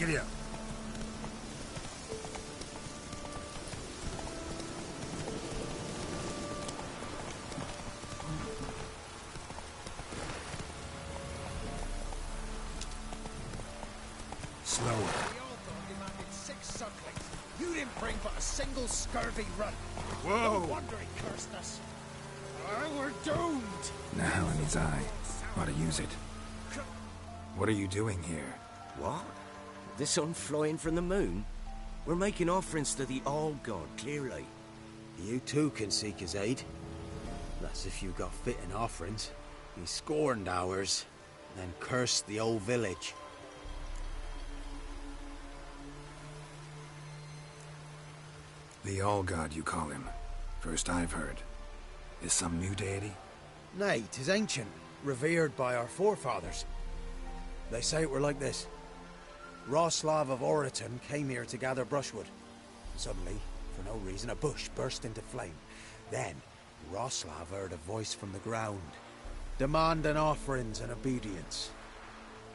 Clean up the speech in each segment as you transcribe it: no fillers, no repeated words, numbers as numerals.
Giddy up. Slower. The old dog demanded 6 sucklings. You didn't bring but a single scurvy run. Whoa! No wonder he cursed us. We're doomed. Now in his eye. Ought to use it. What are you doing here? What? The sun flying from the moon? We're making offerings to the All-God, clearly. You too can seek his aid. That's if you got fitting offerings. He scorned ours, then cursed the old village. The All-God, you call him. First I've heard. Is some new deity? Nay, 'tis ancient, revered by our forefathers. They say it were like this. Roslav of Oriton came here to gather brushwood. Suddenly, for no reason, a bush burst into flame. Then, Roslav heard a voice from the ground, demanding offerings and obedience.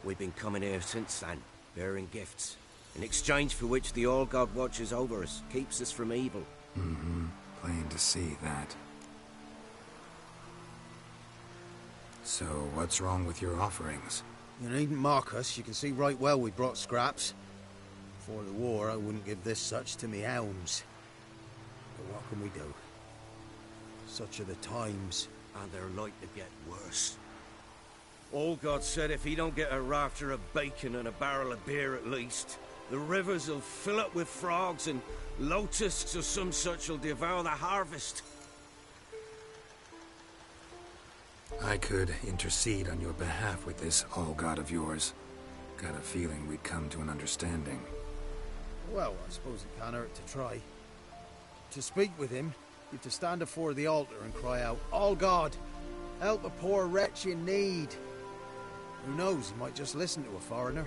We've been coming here since then, bearing gifts, in exchange for which the All-God watches over us, keeps us from evil. Mm-hmm. Plain to see that. So, what's wrong with your offerings? You needn't mock us. You can see right well we brought scraps. Before the war, I wouldn't give this such to me hounds. But what can we do? Such are the times. And they're like to get worse. All-God said if he don't get a rafter of bacon and a barrel of beer at least, the rivers will fill up with frogs and locusts or some such will devour the harvest. I could intercede on your behalf with this All-God of yours. Got a feeling we'd come to an understanding. Well, I suppose it can't hurt to try. To speak with him, you've to stand before the altar and cry out, "All God, help a poor wretch in need." Who knows, he might just listen to a foreigner.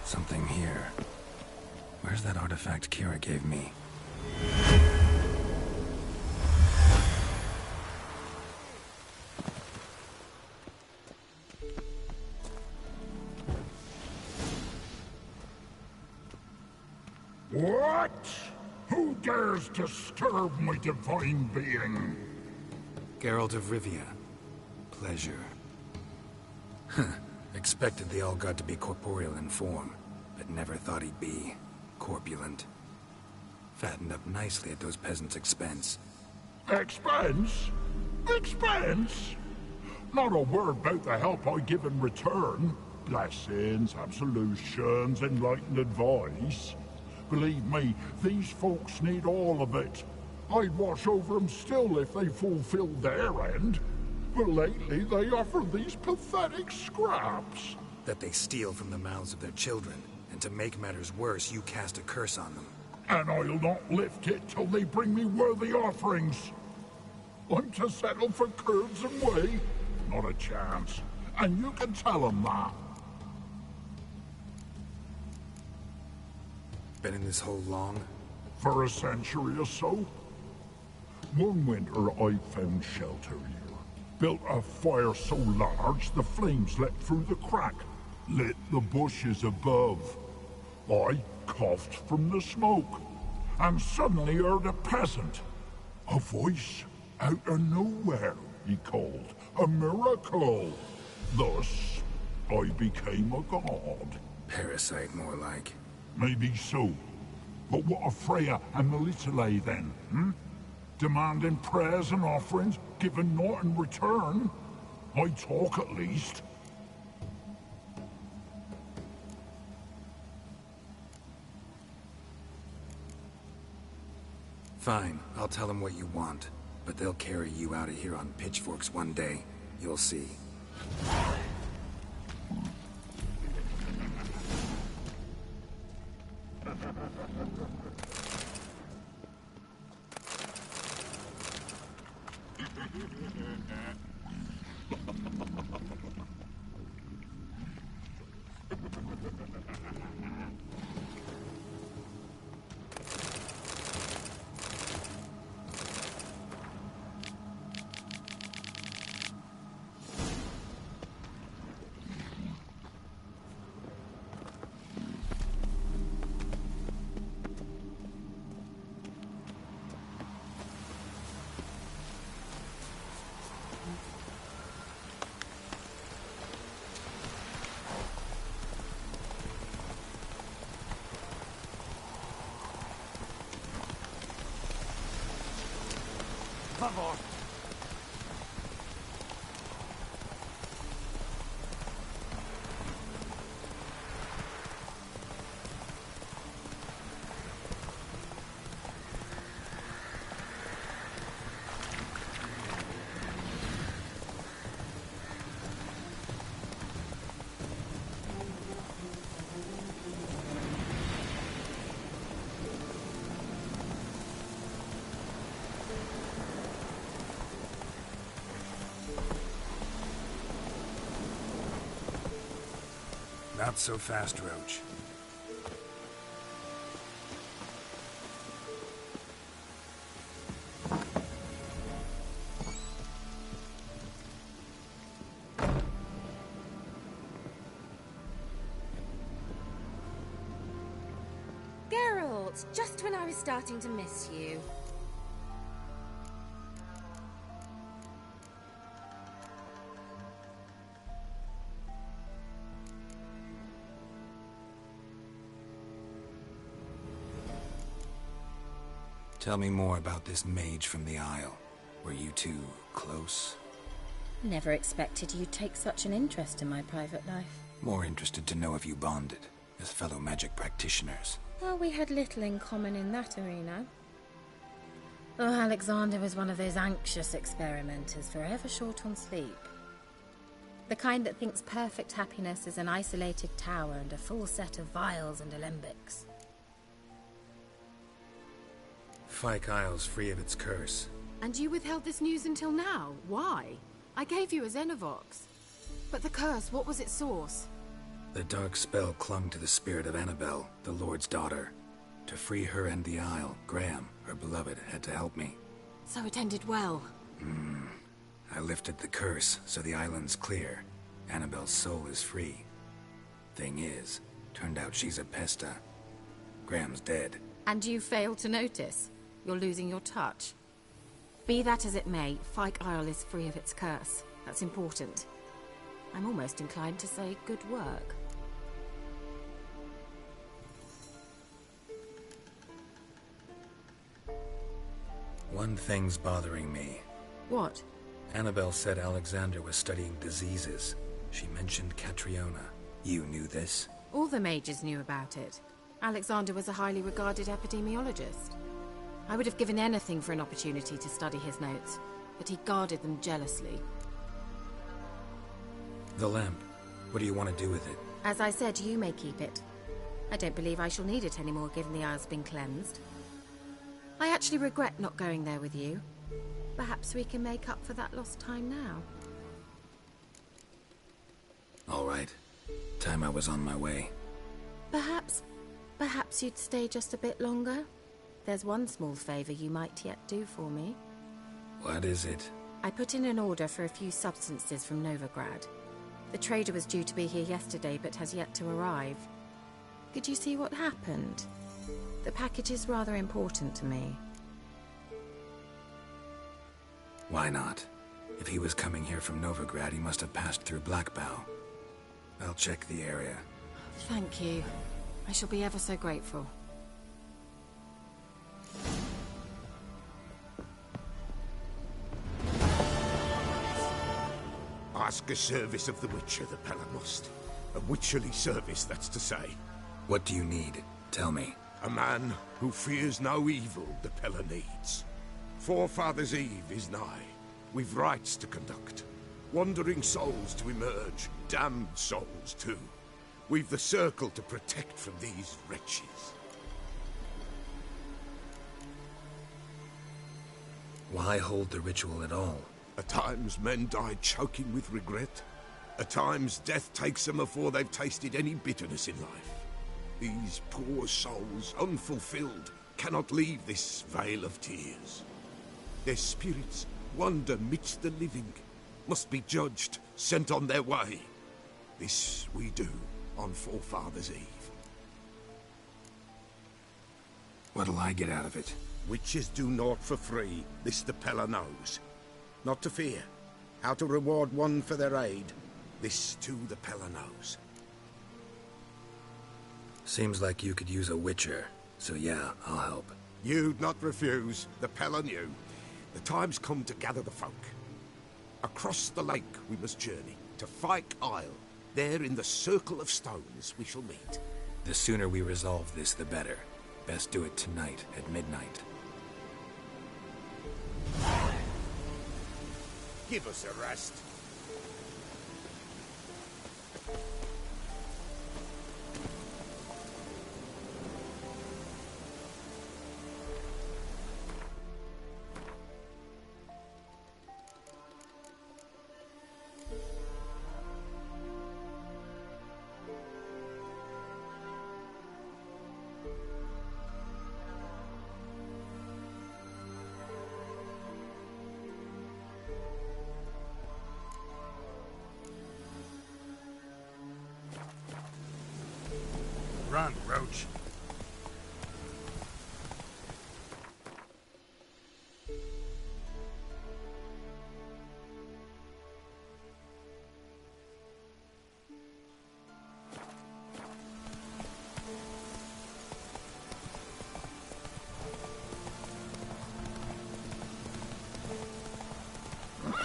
Something here. Where's that artifact Kira gave me? What? Who dares disturb my divine being? Geralt of Rivia. Pleasure. Expected the All-God to be corporeal in form, but never thought he'd be corpulent. Fattened up nicely at those peasants' expense. Expense? Expense? Not a word about the help I give in return. Blessings, absolutions, enlightened advice. Believe me, these folks need all of it. I'd watch over them still if they fulfilled their end. But lately they offer these pathetic scraps. That they steal from the mouths of their children, and to make matters worse, you cast a curse on them. And I'll not lift it till they bring me worthy offerings. I'm to settle for curds and whey? Not a chance. And you can tell them that. Been in this hole long? For a century or so. One winter I found shelter here. Built a fire so large the flames leapt through the crack, lit the bushes above. I coughed from the smoke, and suddenly heard a peasant. A voice out of nowhere, he called. A miracle. Thus, I became a god. Parasite, more like. Maybe so. But what of Freya and Melitele then, Demanding prayers and offerings, given naught in return? I talk at least. Fine, I'll tell them what you want. But they'll carry you out of here on pitchforks one day. You'll see. favor. Not so fast, Roach. Geralt, just when I was starting to miss you. Tell me more about this mage from the Isle. Were you two close? Never expected you'd take such an interest in my private life. More interested to know if you bonded, as fellow magic practitioners. Well, we had little in common in that arena. Though Alexander was one of those anxious experimenters, forever short on sleep. The kind that thinks perfect happiness is an isolated tower and a full set of vials and alembics. Fyke Isle's free of its curse. And you withheld this news until now? Why? I gave you a Xenovox. But the curse, what was its source? The dark spell clung to the spirit of Annabelle, the Lord's daughter. To free her and the Isle, Graham, her beloved, had to help me. So it ended well. I lifted the curse, so the island's clear. Annabelle's soul is free. Thing is, turned out she's a Pesta. Graham's dead. And you failed to notice? You're losing your touch. Be that as it may, Fyke Isle is free of its curse. That's important. I'm almost inclined to say good work. One thing's bothering me. What? Annabelle said Alexander was studying diseases. She mentioned Catriona. You knew this? All the mages knew about it. Alexander was a highly regarded epidemiologist. I would have given anything for an opportunity to study his notes, but he guarded them jealously. The lamp. What do you want to do with it? As I said, you may keep it. I don't believe I shall need it anymore, given the Isle's been cleansed. I actually regret not going there with you. Perhaps we can make up for that lost time now. All right. Time I was on my way. Perhaps you'd stay just a bit longer? There's one small favor you might yet do for me. What is it? I put in an order for a few substances from Novigrad. The trader was due to be here yesterday, but has yet to arrive. Could you see what happened? The package is rather important to me. Why not? If he was coming here from Novigrad, he must have passed through Blackbough. I'll check the area. Thank you. I shall be ever so grateful. Ask a service of the Witcher, the Pella must. A witcherly service, that's to say. What do you need? Tell me. A man who fears no evil the Pella needs. Forefathers' Eve is nigh. We've rites to conduct. Wandering souls to emerge. Damned souls, too. We've the circle to protect from these wretches. Why hold the ritual at all? At times men die choking with regret. At times death takes them before they've tasted any bitterness in life. These poor souls, unfulfilled, cannot leave this vale of tears. Their spirits wander midst the living, must be judged, sent on their way. This we do on Forefathers' Eve. What'll I get out of it? Witches do naught for free, this the Pella knows. Not to fear. How to reward one for their aid, this too the Pella knows. Seems like you could use a witcher, so yeah, I'll help. You'd not refuse, the Pella knew. The time's come to gather the folk. Across the lake we must journey, to Fyke Isle. There in the Circle of Stones we shall meet. The sooner we resolve this, the better. Best do it tonight at midnight. Give us a rest. Run, Roach.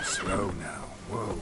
Slow now. Whoa.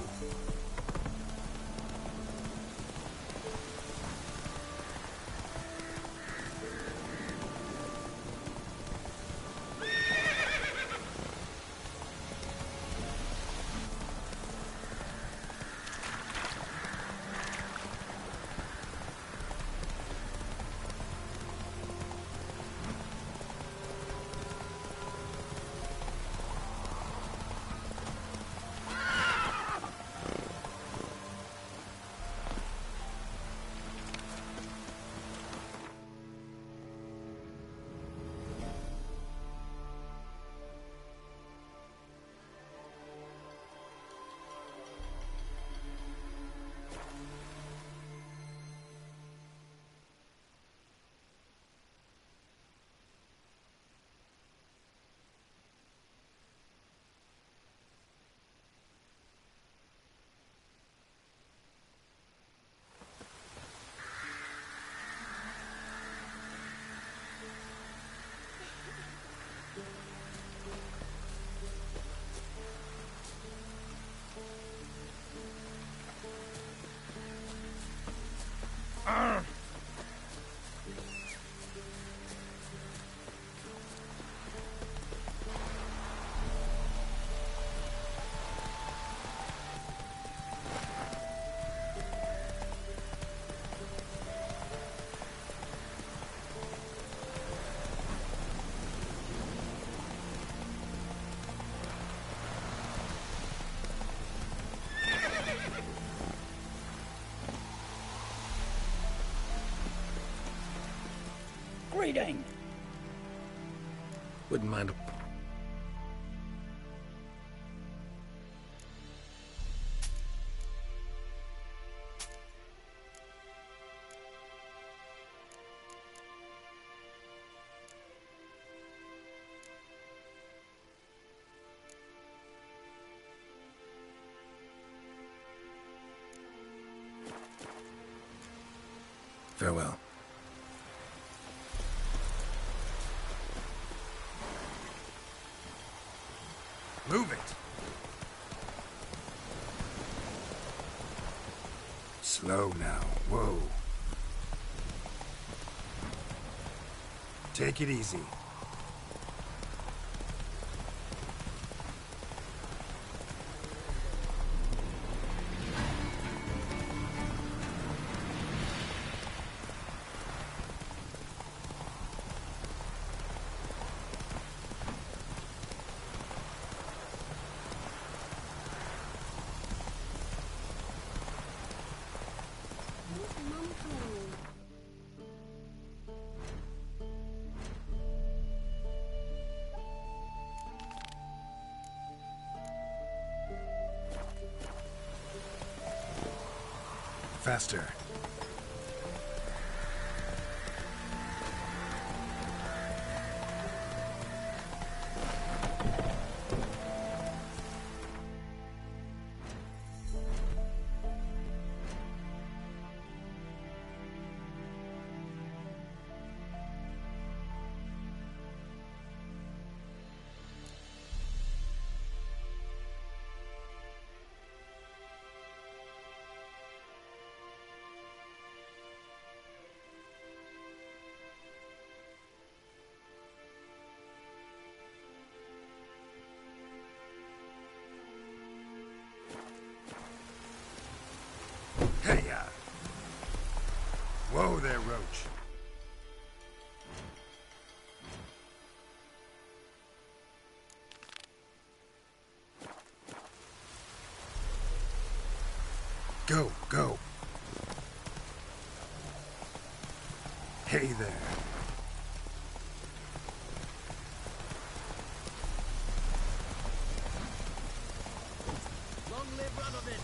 Greeting. Wouldn't mind. Farewell. Move it. Slow now. Whoa. Take it easy. Faster. Go, go. Hey there. Long live Radovid!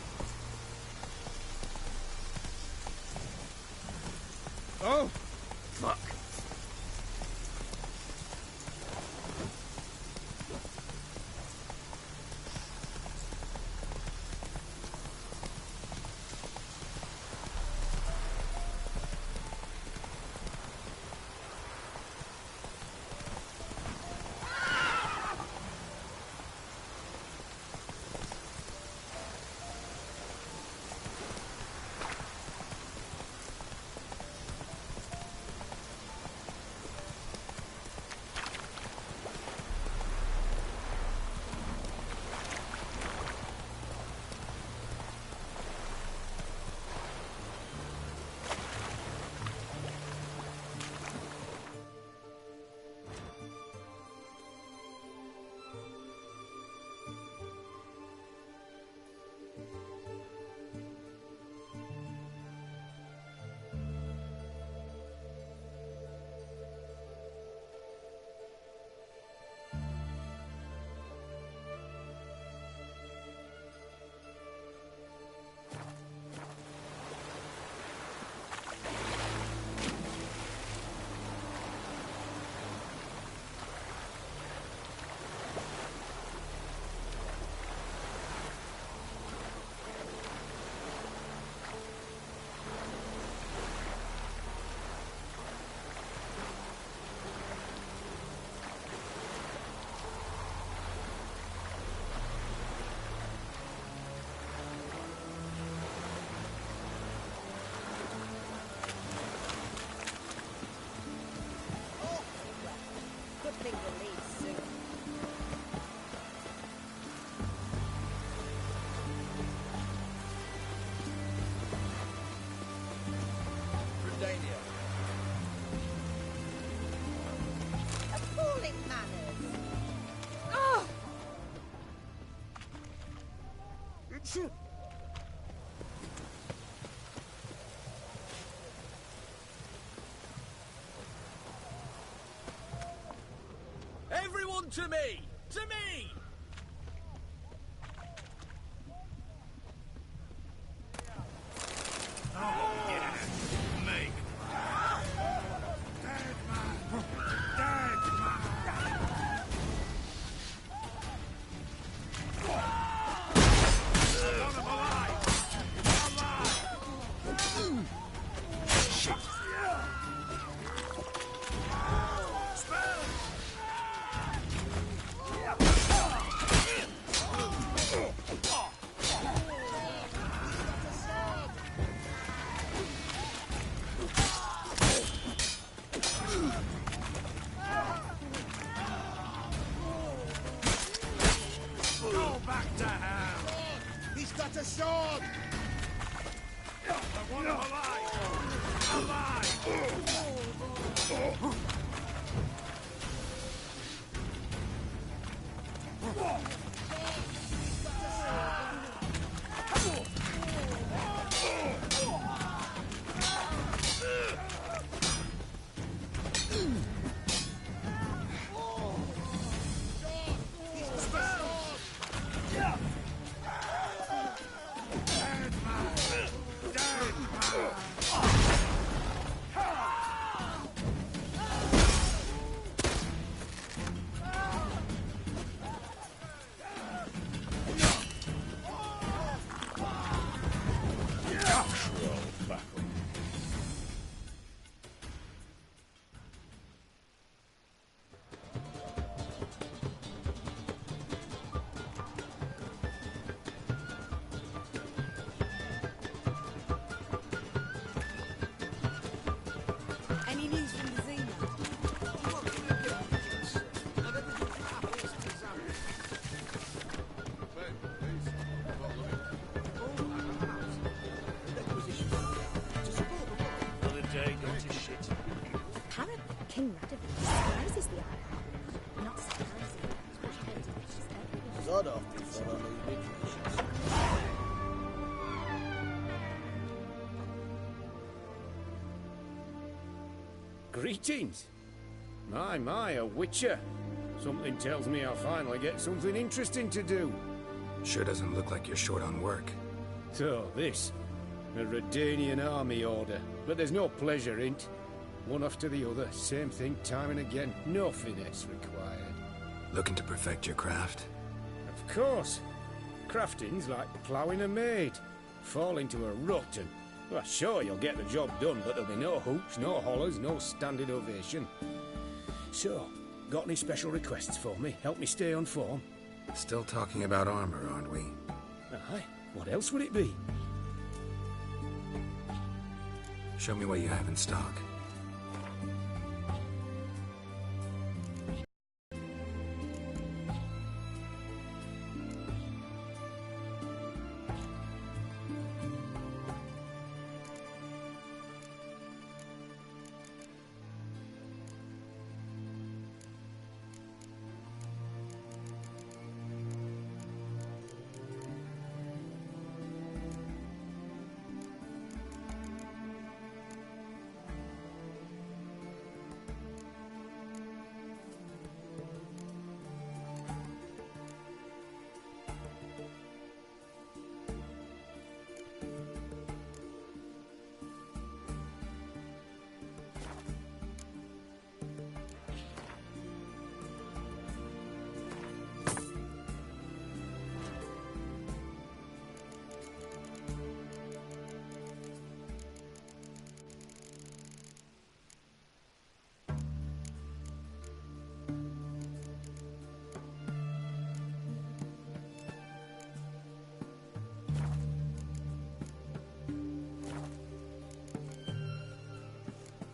Oh! Fuck. Appalling manners! Everyone to me! To me! Got a sword! I want him alive! Alive! Any news from the Zena? Another day gone to shit. Apparently, King Radovid despises the island. Not surprising. Zod often thought I needed Greetings. My, a witcher. Something tells me I'll finally get something interesting to do. Sure doesn't look like you're short on work. So, this. A Redanian army order. But there's no pleasure in't. One after the other, same thing time and again. No finesse required. Looking to perfect your craft? Of course. Crafting's like ploughing a maid. Fall into a rut and... Well, sure, you'll get the job done, but there'll be no hoops, no hollers, no standing ovation. So, got any special requests for me? Help me stay on form? Still talking about armor, aren't we? Aye. What else would it be? Show me what you have in stock.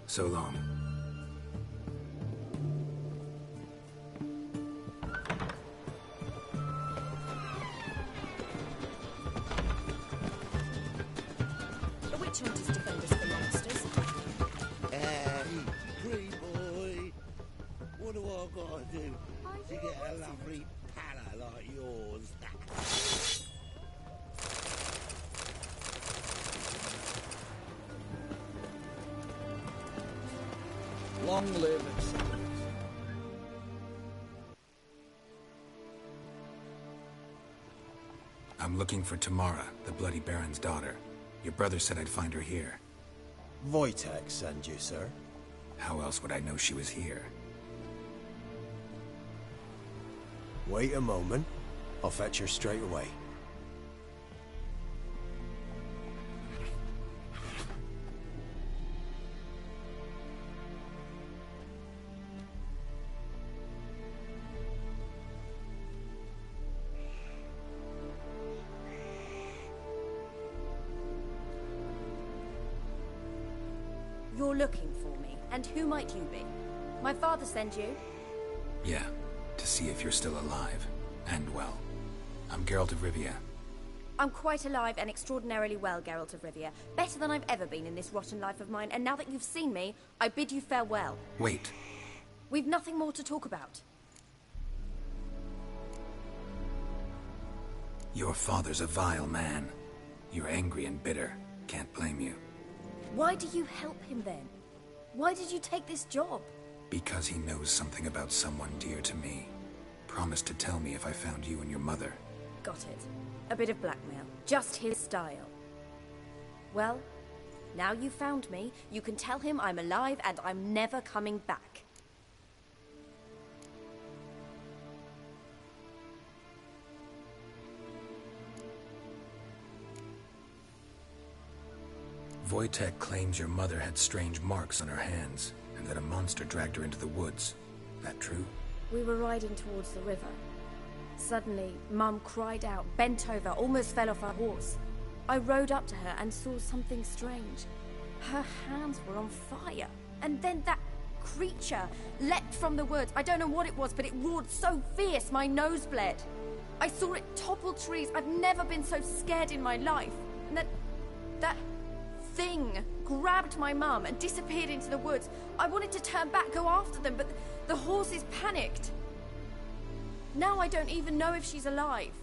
So long. The witch hunters defend us from monsters. Free boy. What do I gotta do to get a lovely pala like yours? Long live Excellence. I'm looking for Tamara, the Bloody Baron's daughter. Your brother said I'd find her here. Wojtek send you, sir. How else would I know she was here? Wait a moment. I'll fetch her straight away. You're looking for me, and who might you be? My father sent you? Yeah, to see if you're still alive. And well. I'm Geralt of Rivia. I'm quite alive and extraordinarily well, Geralt of Rivia. Better than I've ever been in this rotten life of mine, and now that you've seen me, I bid you farewell. Wait. We've nothing more to talk about. Your father's a vile man. You're angry and bitter. Can't blame you. Why do you help him then? Why did you take this job? Because he knows something about someone dear to me. Promised to tell me if I found you and your mother. Got it. A bit of blackmail. Just his style. Well, now you found me, you can tell him I'm alive and I'm never coming back. Wojtek claims your mother had strange marks on her hands, and that a monster dragged her into the woods. That true? We were riding towards the river. Suddenly, Mum cried out, bent over, almost fell off her horse. I rode up to her and saw something strange. Her hands were on fire. And then that creature leapt from the woods. I don't know what it was, but it roared so fierce my nose bled. I saw it topple trees. I've never been so scared in my life. And that thing grabbed my mum and disappeared into the woods. I wanted to turn back, go after them, but the horses panicked. Now I don't even know if she's alive.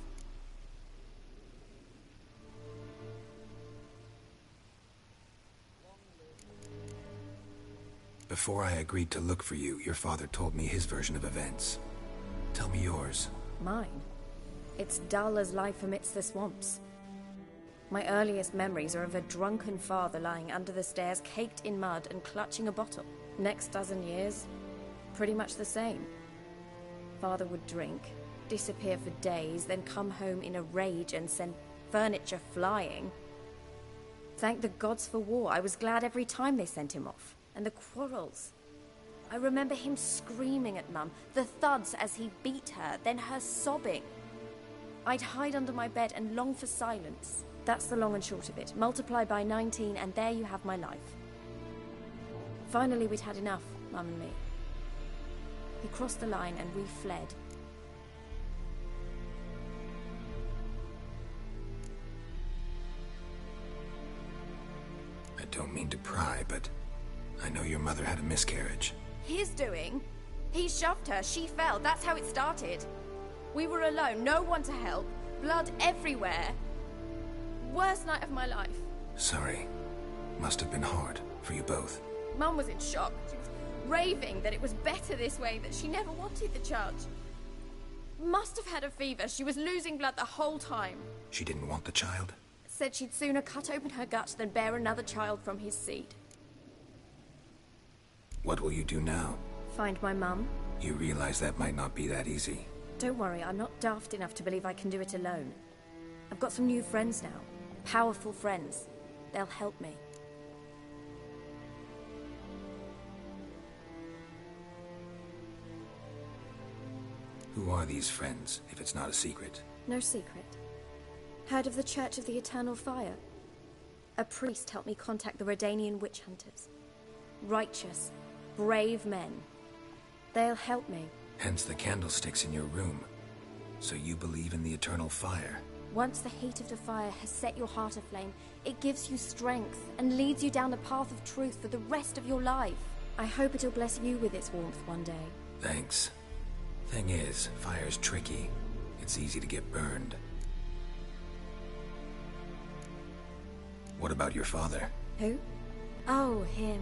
Before I agreed to look for you, your father told me his version of events. Tell me yours. Mine? It's dull as life amidst the swamps. My earliest memories are of a drunken father lying under the stairs, caked in mud and clutching a bottle. Next dozen years, pretty much the same. Father would drink, disappear for days, then come home in a rage and send furniture flying. Thank the gods for war. I was glad every time they sent him off. And the quarrels. I remember him screaming at Mum, the thuds as he beat her, then her sobbing. I'd hide under my bed and long for silence. That's the long and short of it. Multiply by 19 and there you have my life. Finally we'd had enough, Mum and me. He crossed the line and we fled. I don't mean to pry, but I know your mother had a miscarriage. His doing? He shoved her, she fell, that's how it started. We were alone, no one to help, blood everywhere. Worst night of my life. Sorry. Must have been hard for you both. Mum was in shock. She was raving that it was better this way, that she never wanted the charge. Must have had a fever, she was losing blood the whole time. She didn't want the child? Said she'd sooner cut open her gut than bear another child from his seed. What will you do now? Find my mum. You realize that might not be that easy. Don't worry, I'm not daft enough to believe I can do it alone. I've got some new friends now. Powerful friends. They'll help me. Who are these friends, if it's not a secret? No secret. Heard of the Church of the Eternal Fire? A priest helped me contact the Redanian witch hunters. Righteous, brave men. They'll help me. Hence the candlesticks in your room. So you believe in the eternal fire? Once the heat of the fire has set your heart aflame, it gives you strength and leads you down the path of truth for the rest of your life. I hope it'll bless you with its warmth one day. Thanks. Thing is, fire's tricky. It's easy to get burned. What about your father? Who? Oh, him.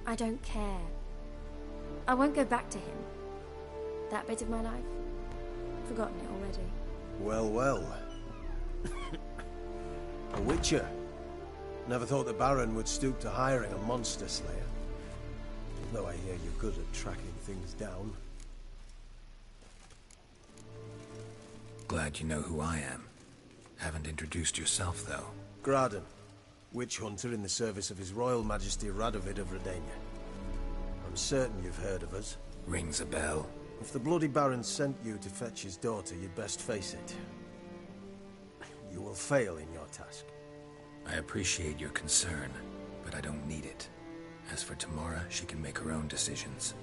I don't care. I won't go back to him. That bit of my life? Forgotten it already. Well, well. A witcher. Never thought the Baron would stoop to hiring a monster slayer. Though I hear you're good at tracking things down. Glad you know who I am. Haven't introduced yourself, though. Graden, witch hunter in the service of His Royal Majesty Radovid of Redania. I'm certain you've heard of us. Rings a bell. If the Bloody Baron sent you to fetch his daughter, you'd best face it. You will fail in your task. I appreciate your concern, but I don't need it. As for Tamara, she can make her own decisions.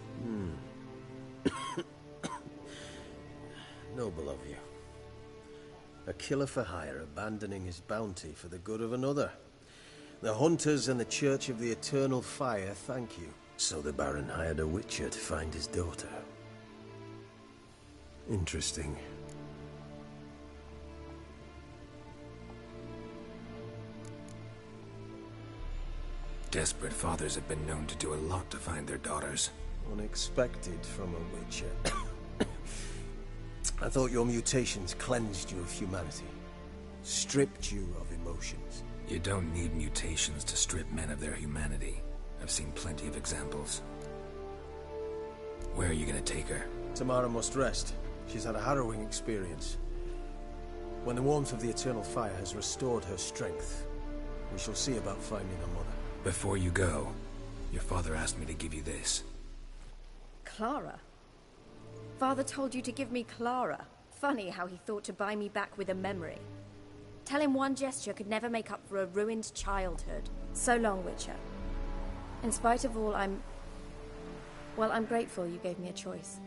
Noble of you. A killer for hire abandoning his bounty for the good of another. The hunters and the Church of the Eternal Fire thank you. So the Baron hired a witcher to find his daughter. Interesting. Desperate fathers have been known to do a lot to find their daughters. Unexpected from a witcher. I thought your mutations cleansed you of humanity. Stripped you of emotions. You don't need mutations to strip men of their humanity. I've seen plenty of examples. Where are you gonna take her? Tamara must rest. She's had a harrowing experience. When the warmth of the Eternal Fire has restored her strength, we shall see about finding her mother. Before you go, your father asked me to give you this. Clara? Father told you to give me Clara. Funny how he thought to buy me back with a memory. Tell him one gesture could never make up for a ruined childhood. So long, Witcher. In spite of all, I'm grateful you gave me a choice.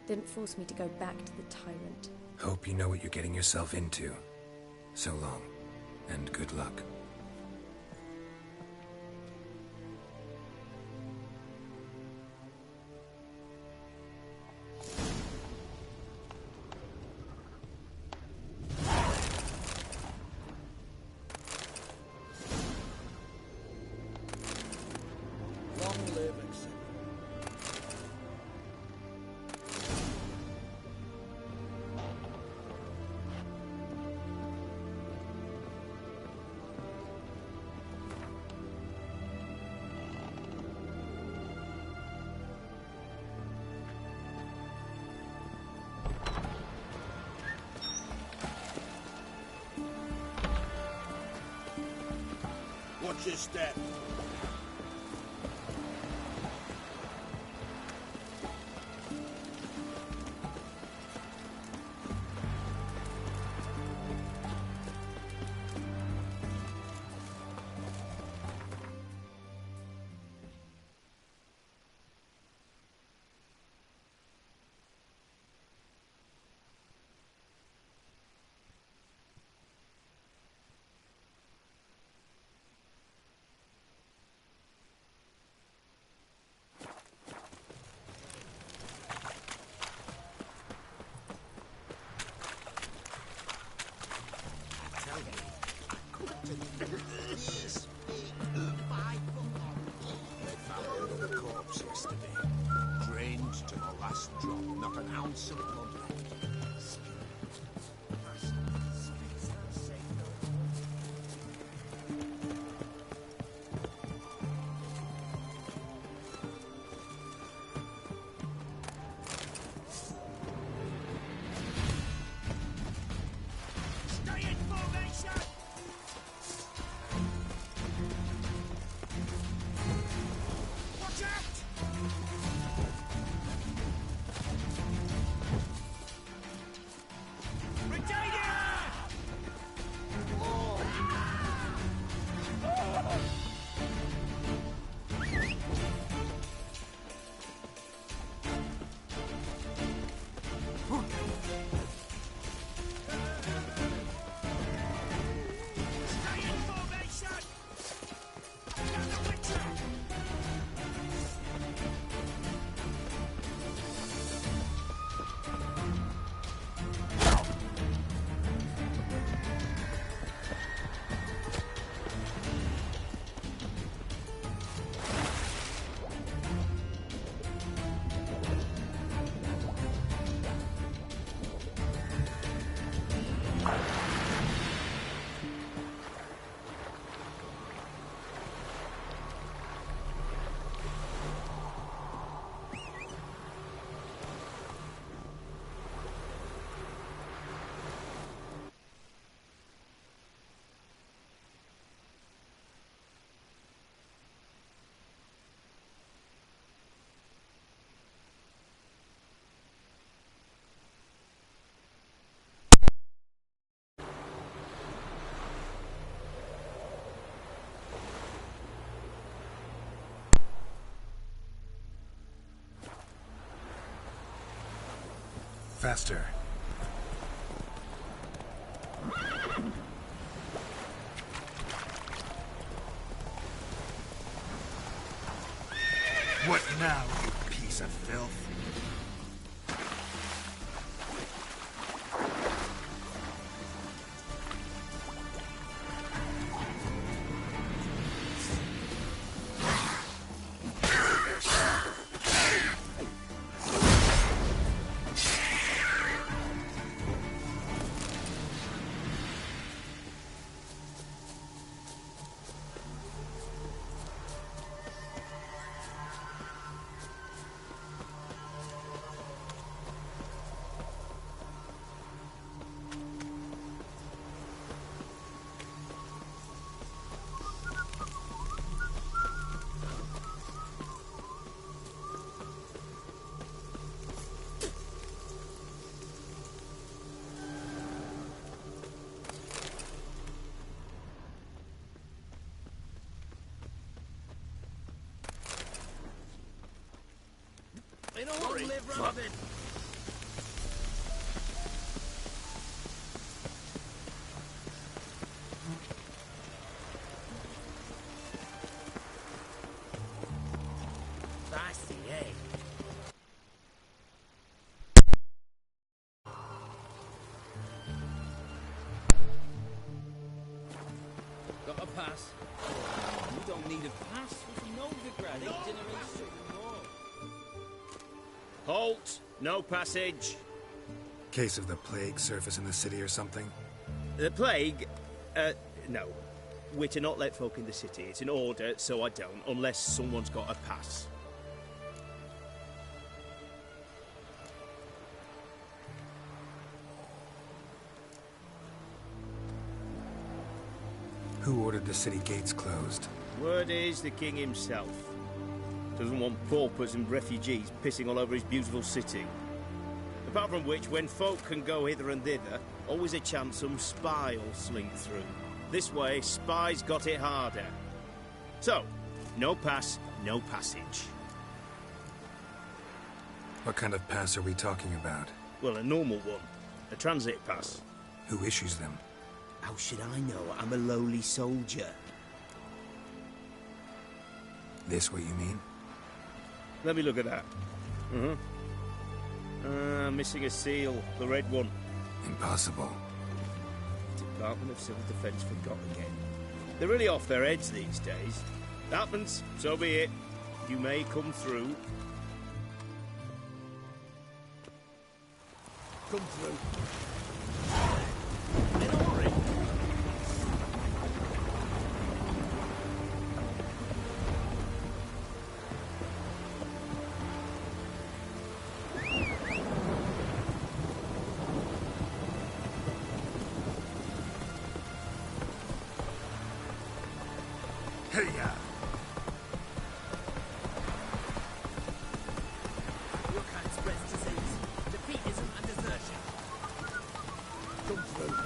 Didn't force me to go back to the tyrant. Hope you know what you're getting yourself into. So long, and good luck. Long live Watch your step. They found the corpse yesterday. Drained to the last drop, not an ounce of blood left. Stay in formation! Watch out! Stay in formation! Got the Witcher! Faster. What now, you piece of filth? In a hurry! Live, Robin! I see, eh? Got a pass? You don't need a pass. We're from Novigrad. Ain't dinner anymore. Halt! No passage. Case of the plague surface in the city or something? The plague? No. We're to not let folk in the city. It's an order, so I don't, unless someone's got a pass. Who ordered the city gates closed? Word is the king himself. Doesn't want paupers and refugees pissing all over his beautiful city. Apart from which, when folk can go hither and thither, always a chance some spy will slink through. This way, spies got it harder. So, no pass, no passage. What kind of pass are we talking about? Well, a normal one. A transit pass. Who issues them? How should I know? I'm a lowly soldier. This what you mean? Let me look at that. Missing a seal. The red one. Impossible. Department of Civil Defence forgot again. They're really off their heads these days. Happens, so be it. You may come through. Come through. In a hurry. Hey-ya! Your kind spreads disease, defeatism and desertion. Come through.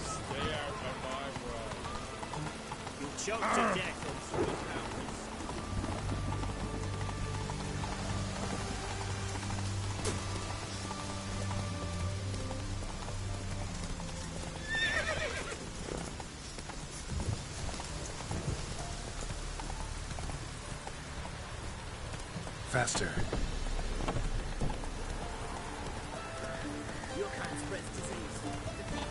Stay out of my way. You'll choke to death on 3 pounds. Faster. Your kind spreads disease, defeatism and desertion.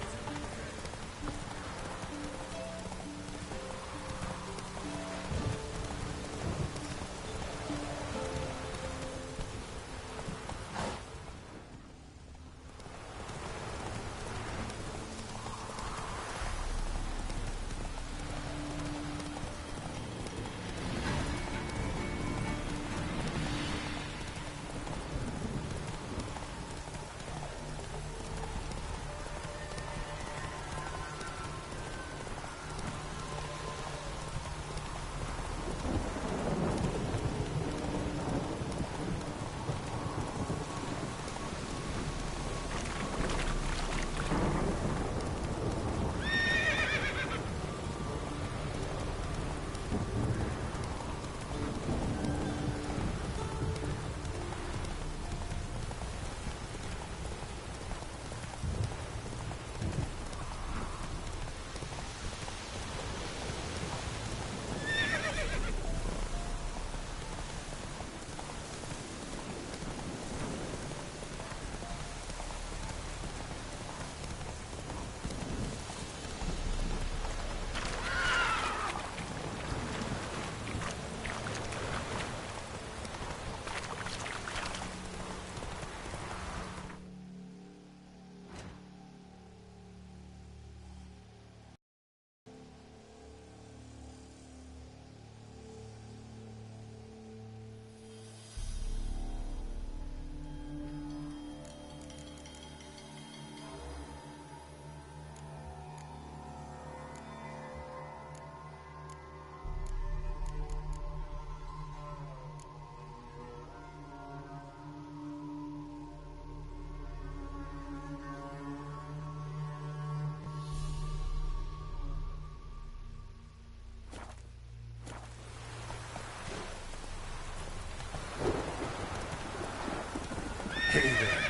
Hey there.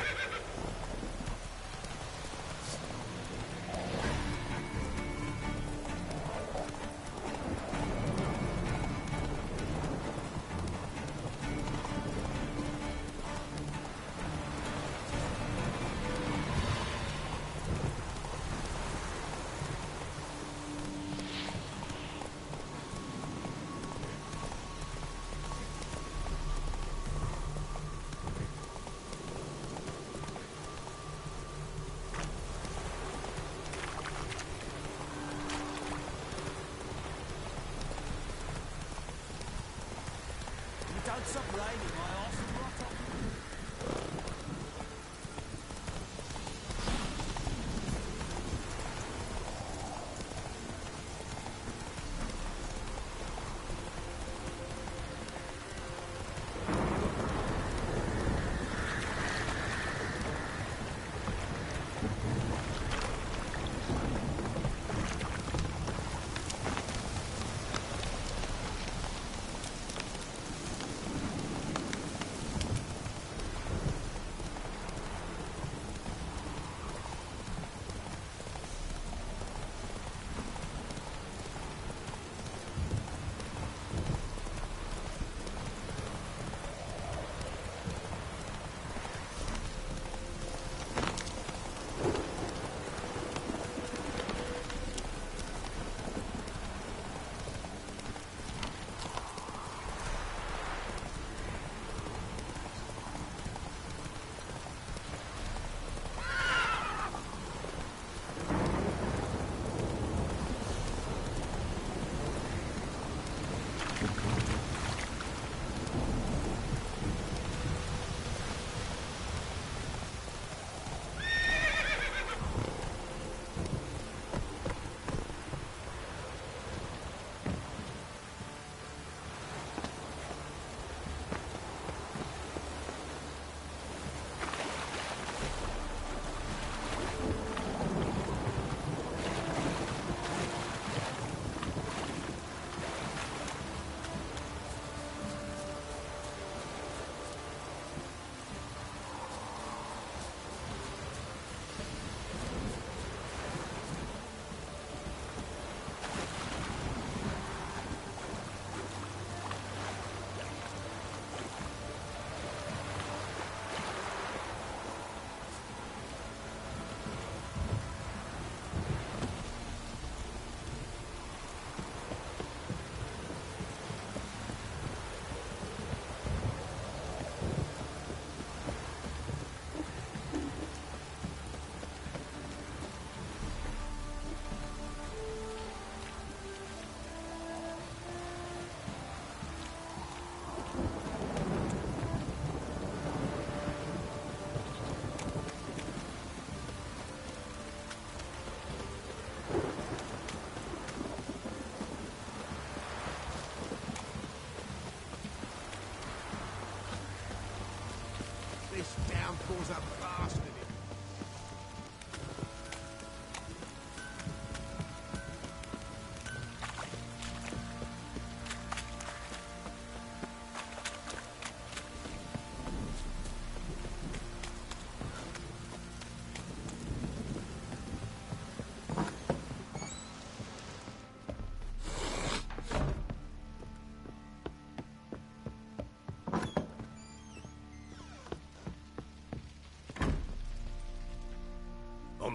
Don't stop raining, my arse and rot off.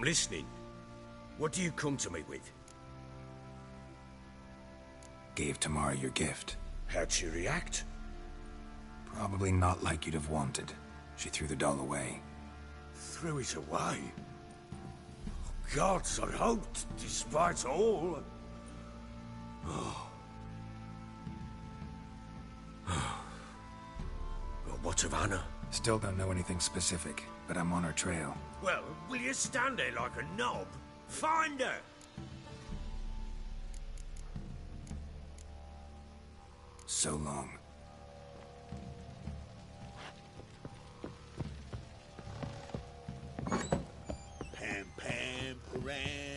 I'm listening. What do you come to me with? Gave Tamara your gift. How'd she react? Probably not like you'd have wanted. She threw the doll away. Threw it away? Gods, I hoped, despite all. Oh. Well, what of Anna? Still don't know anything specific, but I'm on her trail. Well, will you stand there like a knob? Find her! So long. Pam, pam, param.